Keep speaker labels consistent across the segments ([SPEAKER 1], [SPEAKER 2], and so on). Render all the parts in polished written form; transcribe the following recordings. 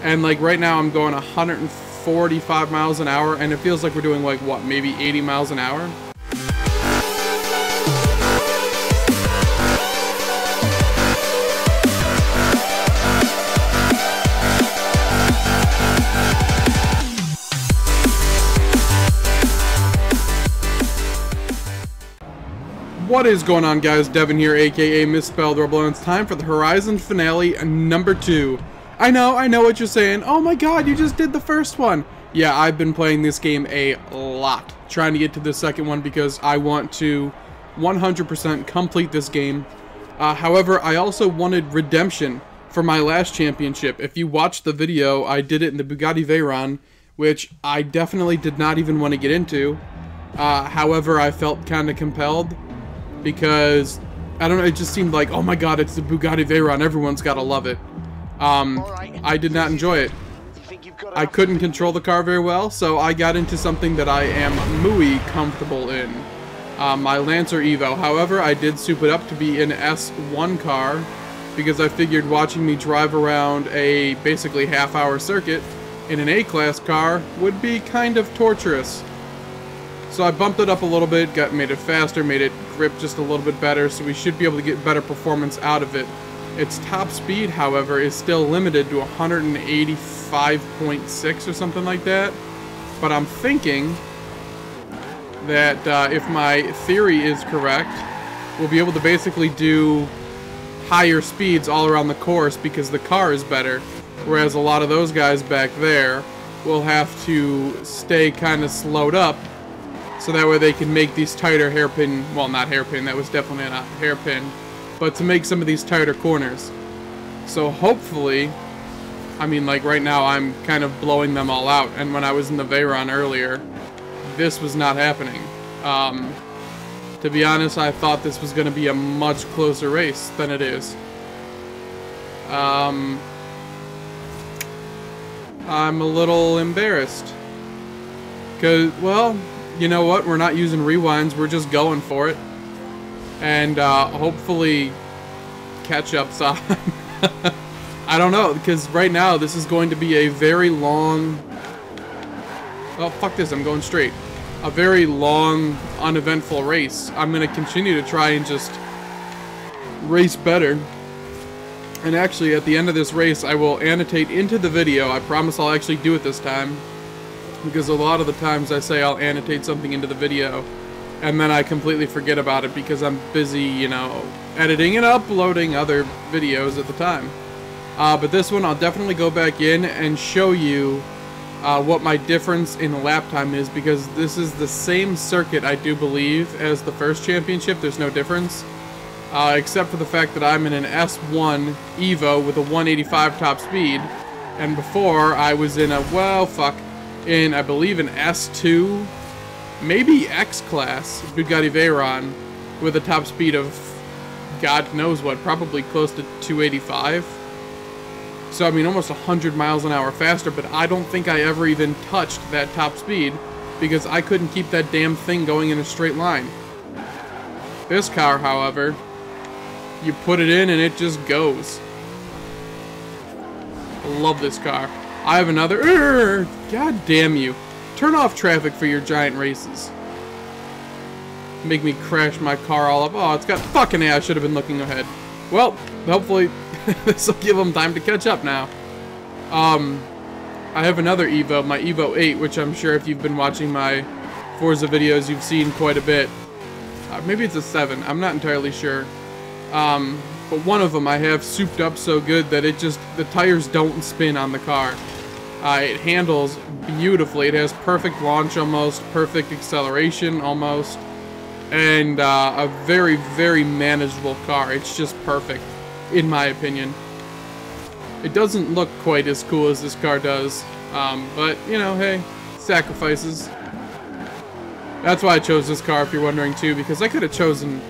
[SPEAKER 1] And like right now I'm going 145 miles an hour, and it feels like we're doing like what, maybe 80 miles an hour. What is going on, guys? Devin here, aka Mispelled Rebel, and it's time for the Horizon finale number 2. I know what you're saying. Oh my god, you just did the first one. Yeah, I've been playing this game a lot, trying to get to the second one because I want to 100% complete this game. However, I also wanted redemption for my last championship. If you watched the video, I did it in the Bugatti Veyron, which I definitely did not even want to get into. However, I felt kind of compelled. Because, I don't know, it just seemed like, oh my god, it's the Bugatti Veyron, everyone's gotta love it. I did not enjoy it. I couldn't control the car very well, so I got into something that I am muy comfortable in. My Lancer Evo. However, I did soup it up to be an S1 car, because I figured watching me drive around a basically half-hour circuit in an A-class car would be kind of torturous. So I bumped it up a little bit, made it faster, made it grip just a little bit better, so we should be able to get better performance out of it. Its top speed, however, is still limited to 185.6 or something like that. But I'm thinking that if my theory is correct, we'll be able to basically do higher speeds all around the course because the car is better. Whereas a lot of those guys back there will have to stay kind of slowed up, so that way they can make these tighter hairpin, well, not hairpin, that was definitely not hairpin, but to make some of these tighter corners. So hopefully, I mean, like right now I'm kind of blowing them all out, and when I was in the Veyron earlier, this was not happening. To be honest, I thought this was going to be a much closer race than it is. I'm a little embarrassed. Because, well, you know what? We're not using rewinds. We're just going for it. And hopefully catch up time. I don't know, because right now this is going to be a very long... Oh, fuck this. I'm going straight. A very long, uneventful race. I'm going to continue to try and just race better. And actually, at the end of this race, I will annotate into the video. I promise I'll actually do it this time. Because a lot of the times I say I'll annotate something into the video, and then I completely forget about it because I'm busy, you know, editing and uploading other videos at the time. But this one I'll definitely go back in and show you what my difference in lap time is, because this is the same circuit, I do believe, as the first championship. There's no difference, except for the fact that I'm in an S1 Evo with a 185 top speed, and before I was in a, well, fuck, in, I believe, an S2, maybe X-Class Bugatti Veyron with a top speed of God knows what, probably close to 285. So, I mean, almost 100 miles an hour faster, but I don't think I ever even touched that top speed because I couldn't keep that damn thing going in a straight line. This car, however, you put it in and it just goes. I love this car. I have another... God damn you. Turn off traffic for your giant races. Make me crash my car all up. Oh, it's got fucking A. I should have been looking ahead. Well, hopefully this will give them time to catch up now. I have another Evo, my Evo 8, which I'm sure if you've been watching my Forza videos, you've seen quite a bit. Maybe it's a 7. I'm not entirely sure. But one of them I have souped up so good that it just, the tires don't spin on the car. It handles beautifully. It has perfect launch almost, perfect acceleration almost, and a very, very manageable car. It's just perfect, in my opinion. It doesn't look quite as cool as this car does, but, you know, hey, sacrifices. That's why I chose this car, if you're wondering, too, because I could have chosen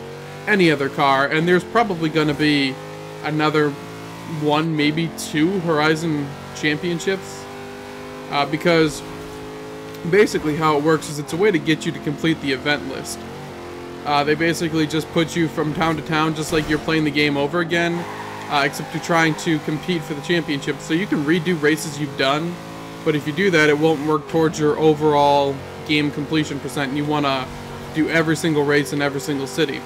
[SPEAKER 1] any other car, and there's probably going to be another one, maybe 2 Horizon Championships. Because basically how it works is it's a way to get you to complete the event list. They basically just put you from town to town just like you're playing the game over again, except you're trying to compete for the championship. So you can redo races you've done, but if you do that, it won't work towards your overall game completion percent, and you want to do every single race in every single city.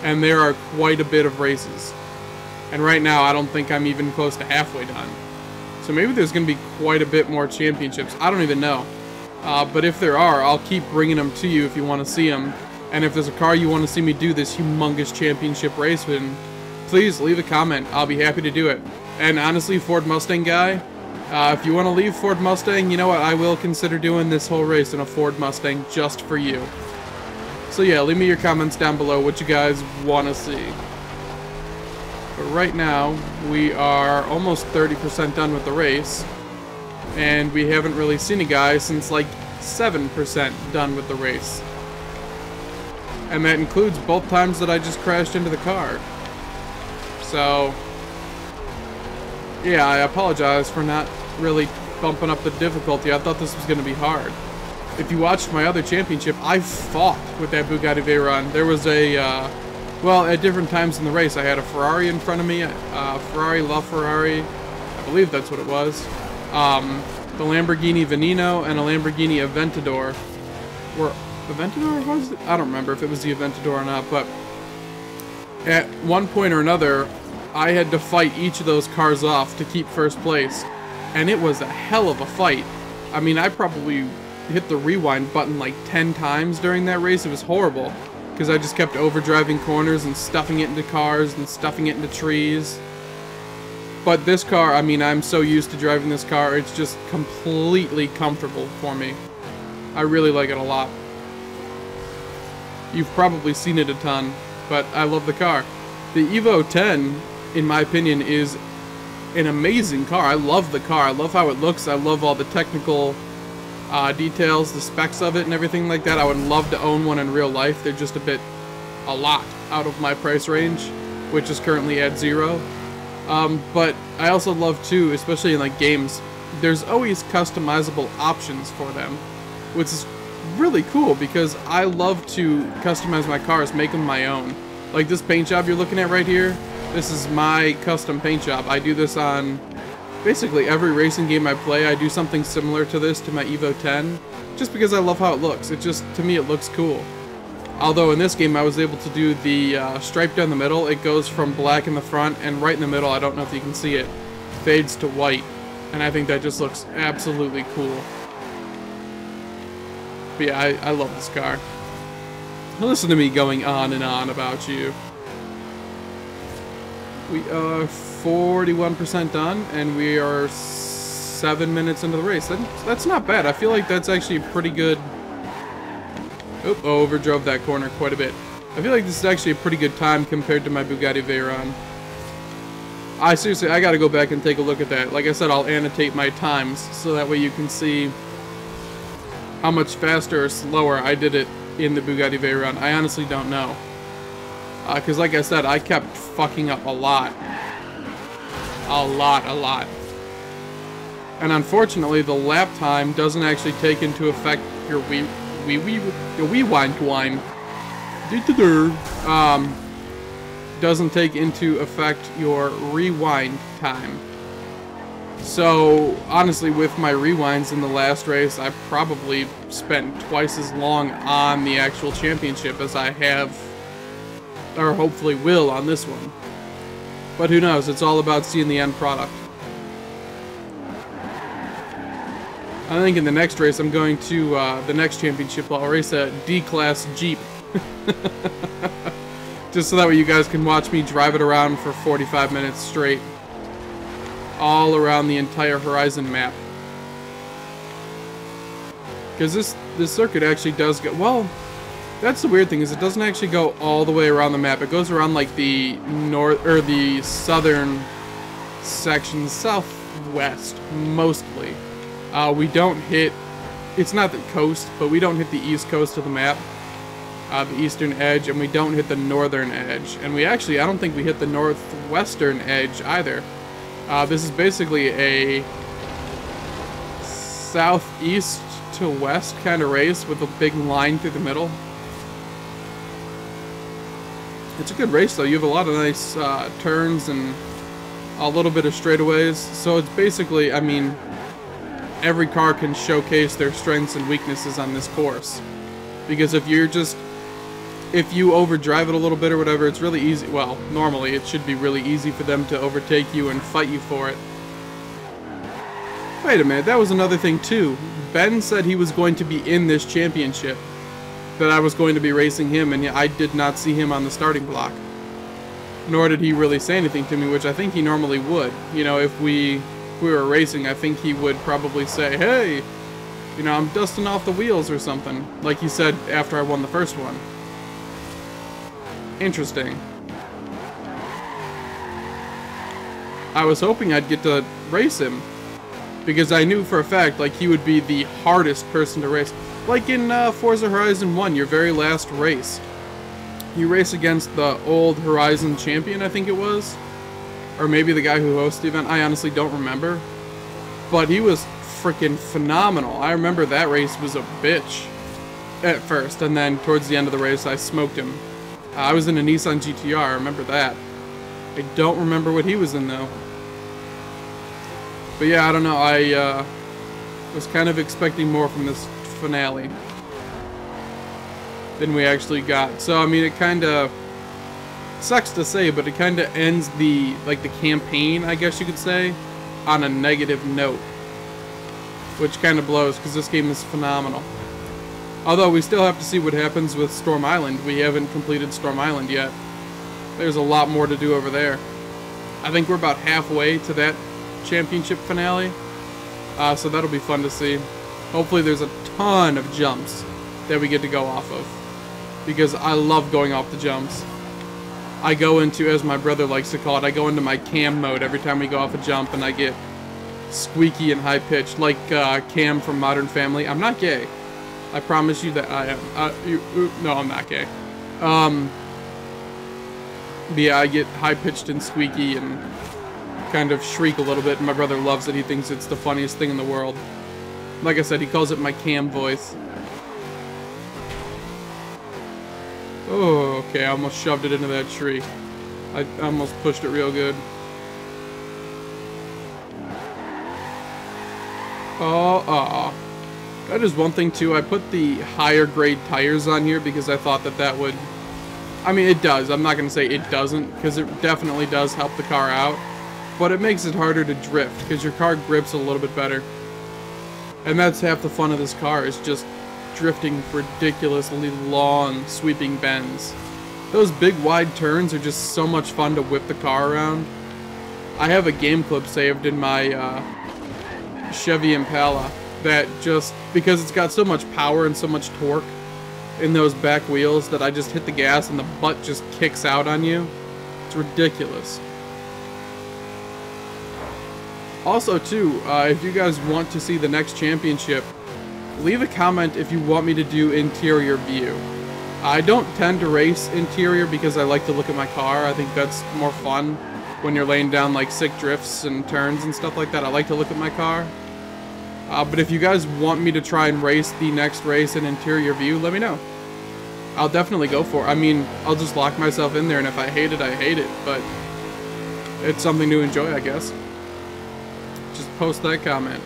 [SPEAKER 1] And there are quite a bit of races. And right now, I don't think I'm even close to halfway done. So maybe there's going to be quite a bit more championships. I don't even know. But if there are, I'll keep bringing them to you if you want to see them. And if there's a car you want to see me do this humongous championship race with, please leave a comment. I'll be happy to do it. And honestly, Ford Mustang guy, if you want to leave Ford Mustang, you know what? I will consider doing this whole race in a Ford Mustang just for you. So yeah, leave me your comments down below what you guys want to see. But right now, we are almost 30% done with the race. And we haven't really seen a guy since like 7% done with the race. And that includes both times that I just crashed into the car. So, yeah, I apologize for not really bumping up the difficulty. I thought this was going to be hard. If you watched my other championship, I fought with that Bugatti Veyron. There was a, well, at different times in the race, I had a Ferrari in front of me, Ferrari LaFerrari, I believe that's what it was. The Lamborghini Veneno and a Lamborghini Aventador. Aventador was it? I don't remember if it was the Aventador or not, but at one point or another, I had to fight each of those cars off to keep first place. And it was a hell of a fight. I mean, I probably hit the rewind button like 10 times during that race. It was horrible, because I just kept overdriving corners and stuffing it into cars and stuffing it into trees. But this car, I mean, I'm so used to driving this car, it's just completely comfortable for me. I really like it a lot. You've probably seen it a ton, but I love the car. The Evo 10, in my opinion, is an amazing car. I love the car. I love how it looks. I love all the technical details, the specs of it and everything like that. I would love to own one in real life. They're just a lot out of my price range, which is currently at 0. But I also love too, especially in like games, there's always customizable options for them, which is really cool because I love to customize my cars, make them my own. Like this paint job you're looking at right here, this is my custom paint job. I do this on basically every racing game I play. I do something similar to this to my Evo 10, just because I love how it looks. It just, to me, it looks cool. Although in this game I was able to do the stripe down the middle. It goes from black in the front and right in the middle, I don't know if you can see it, fades to white. And I think that just looks absolutely cool. But yeah, I love this car. Listen to me going on and on about you. We are 41% done, and we are 7 minutes into the race. That's not bad. I feel like that's actually pretty good. Oop, overdrove that corner quite a bit. I feel like this is actually a pretty good time compared to my Bugatti Veyron. I gotta go back and take a look at that. Like I said, I'll annotate my times, so that way you can see how much faster or slower I did it in the Bugatti Veyron. I honestly don't know. Because like I said, I kept fucking up a lot. A lot. And unfortunately, the lap time doesn't actually take into effect your rewind. Doesn't take into effect your rewind time. So, honestly, with my rewinds in the last race, I probably spent twice as long on the actual championship as I have, or hopefully will, on this one. But who knows? It's all about seeing the end product. I think in the next race, I'm going to, the next championship, I'll race a D-Class Jeep. Just so that way you guys can watch me drive it around for 45 minutes straight. All around the entire Horizon map. Because this circuit actually does go, well, that's the weird thing, is it doesn't actually go all the way around the map. It goes around like the north, or the southern section, southwest, mostly. We don't hit, it's not the coast, but we don't hit the east coast of the map. The eastern edge, and we don't hit the northern edge. And we actually, I don't think we hit the northwestern edge either. This is basically a southeast to west kind of race with a big line through the middle. It's a good race though. You have a lot of nice turns and a little bit of straightaways. So it's basically, I mean, every car can showcase their strengths and weaknesses on this course. Because if you overdrive it a little bit or whatever, it's really easy. Well, normally it should be really easy for them to overtake you and fight you for it. Wait a minute, that was another thing too. Ben said he was going to be in this championship, that I was going to be racing him, and I did not see him on the starting block. Nor did he really say anything to me, which I think he normally would. You know, if we were racing, I think he would probably say, hey, you know, I'm dusting off the wheels or something, like he said after I won the first one. Interesting. I was hoping I'd get to race him, because I knew for a fact, like, he would be the hardest person to race. Like in Forza Horizon 1, your very last race. You race against the old Horizon champion, I think it was. Or maybe the guy who hosts the event. I honestly don't remember. But he was freaking phenomenal. I remember that race was a bitch at first. And then towards the end of the race, I smoked him. I was in a Nissan GTR, I remember that. I don't remember what he was in, though. But yeah, I don't know. I was kind of expecting more from this finale than we actually got. So, I mean, it kind of sucks to say, but it kind of ends the campaign, I guess you could say, on a negative note. Which kind of blows, because this game is phenomenal. Although, we still have to see what happens with Storm Island. We haven't completed Storm Island yet. There's a lot more to do over there. I think we're about halfway to that championship finale. So that'll be fun to see. Hopefully there's a ton of jumps that we get to go off of. Because I love going off the jumps. I go into, as my brother likes to call it, I go into my Cam mode every time we go off a jump, and I get squeaky and high-pitched, like Cam from Modern Family. I'm not gay. I promise you that I am. No, I'm not gay. But yeah, I get high-pitched and squeaky and kind of shriek a little bit, and my brother loves it. He thinks it's the funniest thing in the world. Like I said, he calls it my Cam voice. Oh, okay, I almost shoved it into that tree. I almost pushed it real good. Oh, that is one thing too. I put the higher grade tires on here because I thought that would... I mean, it does. I'm not going to say it doesn't, because it definitely does help the car out. But it makes it harder to drift, because your car grips a little bit better. And that's half the fun of this car, is just drifting ridiculously long, sweeping bends. Those big, wide turns are just so much fun to whip the car around. I have a game clip saved in my Chevy Impala that just, because it's got so much power and so much torque in those back wheels, that I just hit the gas and the butt just kicks out on you. It's ridiculous. Also, too, if you guys want to see the next championship, leave a comment if you want me to do interior view. I don't tend to race interior because I like to look at my car. I think that's more fun when you're laying down like sick drifts and turns and stuff like that. I like to look at my car. But if you guys want me to try and race the next race in interior view, let me know. I'll definitely go for it. I mean, I'll just lock myself in there, and if I hate it, I hate it. But it's something to enjoy, I guess. Just post that comment.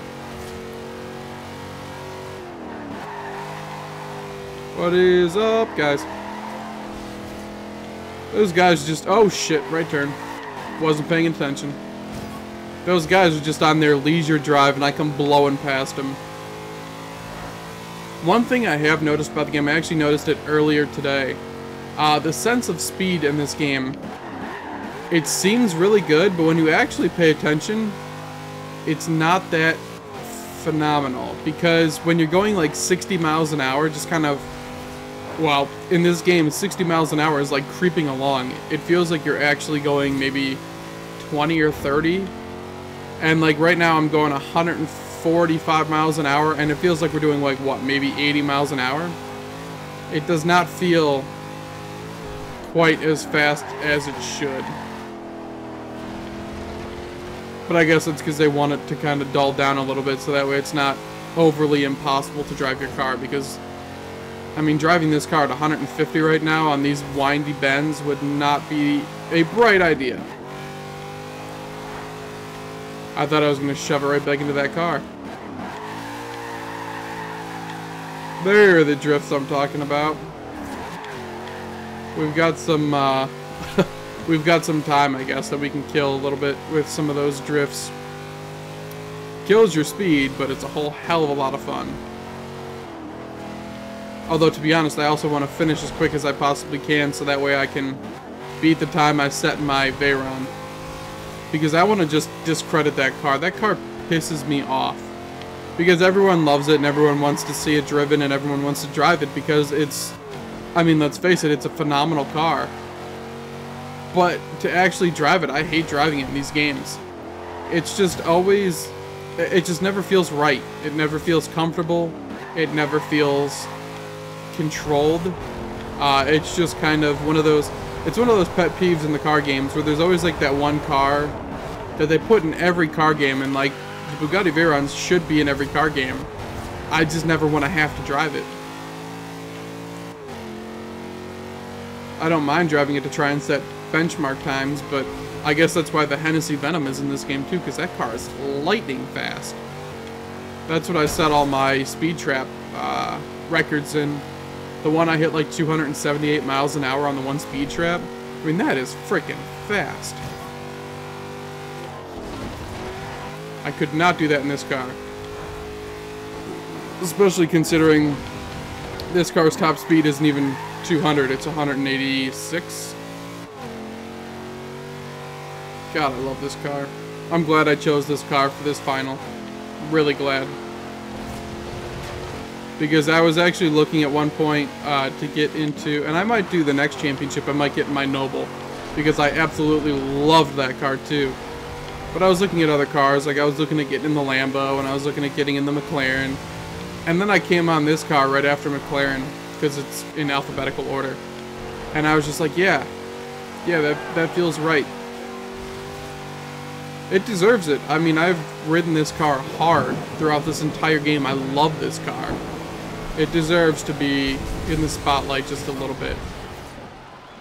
[SPEAKER 1] What is up, guys? Those guys just... Oh, shit. Right turn. Wasn't paying attention. Those guys are just on their leisure drive, and I come blowing past them. One thing I have noticed about the game, I actually noticed it earlier today. The sense of speed in this game, it seems really good, but when you actually pay attention, it's not that phenomenal. Because when you're going like 60 miles an hour, just kind of... Well, in this game, 60 miles an hour is like creeping along. It feels like you're actually going maybe 20 or 30. And like right now I'm going 145 miles an hour, and it feels like we're doing like, what, maybe 80 miles an hour? It does not feel quite as fast as it should. But I guess it's because they want it to kind of dull down a little bit, so that way it's not overly impossible to drive your car, because I mean, driving this car at 150 right now on these windy bends would not be a bright idea. I thought I was going to shove it right back into that car. There are the drifts I'm talking about. We've got some, we've got some time, I guess, that we can kill a little bit with some of those drifts. Kills your speed, but it's a whole hell of a lot of fun. Although, to be honest, I also want to finish as quick as I possibly can, so that way I can beat the time I set in my Veyron. Because I want to just discredit that car. That car pisses me off. Because everyone loves it, and everyone wants to see it driven, and everyone wants to drive it, because it's... I mean, let's face it, it's a phenomenal car. But to actually drive it, I hate driving it in these games. It's just always... It just never feels right. It never feels comfortable. It never feels controlled. It's just kind of one of those... It's one of those pet peeves in the car games where there's always like that one car that they put in every car game, and like the Bugatti Veyrons should be in every car game. I just never want to have to drive it. I don't mind driving it to try and set benchmark times, but I guess that's why the Hennessy Venom is in this game too, because that car is lightning fast. That's what I set all my speed trap records in. The one I hit like 278 miles an hour on the one speed trap. I mean, that is freaking fast. I could not do that in this car. Especially considering this car's top speed isn't even 200, it's 186. God, I love this car. I'm glad I chose this car for this final. I'm really glad. Because I was actually looking at one point to get into, and I might do the next championship, I might get in my Noble, because I absolutely loved that car too. But I was looking at other cars, like I was looking at getting in the Lambo, and I was looking at getting in the McLaren. And then I came on this car right after McLaren, because it's in alphabetical order. And I was just like, yeah, that feels right. It deserves it. I mean, I've ridden this car hard throughout this entire game. I love this car. It deserves to be in the spotlight just a little bit.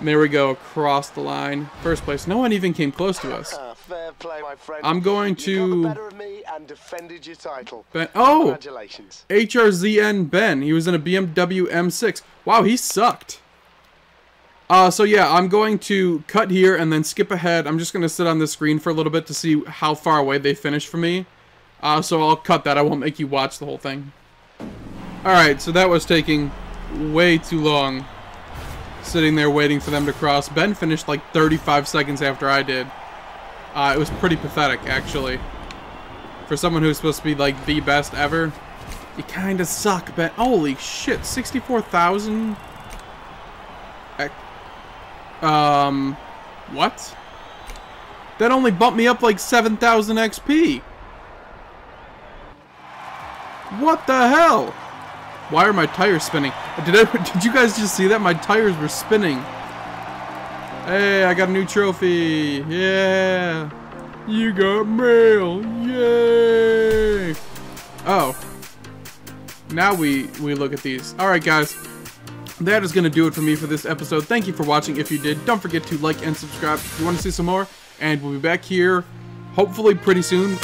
[SPEAKER 1] And there we go, across the line. First place. No one even came close to us.
[SPEAKER 2] Fair play, my friend.
[SPEAKER 1] I'm going to...
[SPEAKER 2] You got the better of me and defended your title.
[SPEAKER 1] Ben. Oh!
[SPEAKER 2] Congratulations.
[SPEAKER 1] HRZN Ben. He was in a BMW M6. Wow, he sucked. So yeah, I'm going to cut here and then skip ahead. I'm just going to sit on the screen for a little bit to see how far away they finished from me. So I'll cut that. I won't make you watch the whole thing. Alright, so that was taking way too long. Sitting there waiting for them to cross. Ben finished like 35 seconds after I did. It was pretty pathetic, actually. For someone who's supposed to be like the best ever. You kinda suck, Ben. Holy shit, 64,000? What? That only bumped me up like 7,000 XP. What the hell? Why are my tires spinning? Did you guys just see that? My tires were spinning. Hey, I got a new trophy. Yeah. You got mail. Yay. Oh. Now we look at these. Alright, guys. That is going to do it for me for this episode. Thank you for watching. If you did, don't forget to like and subscribe if you want to see some more. And we'll be back here, hopefully pretty soon,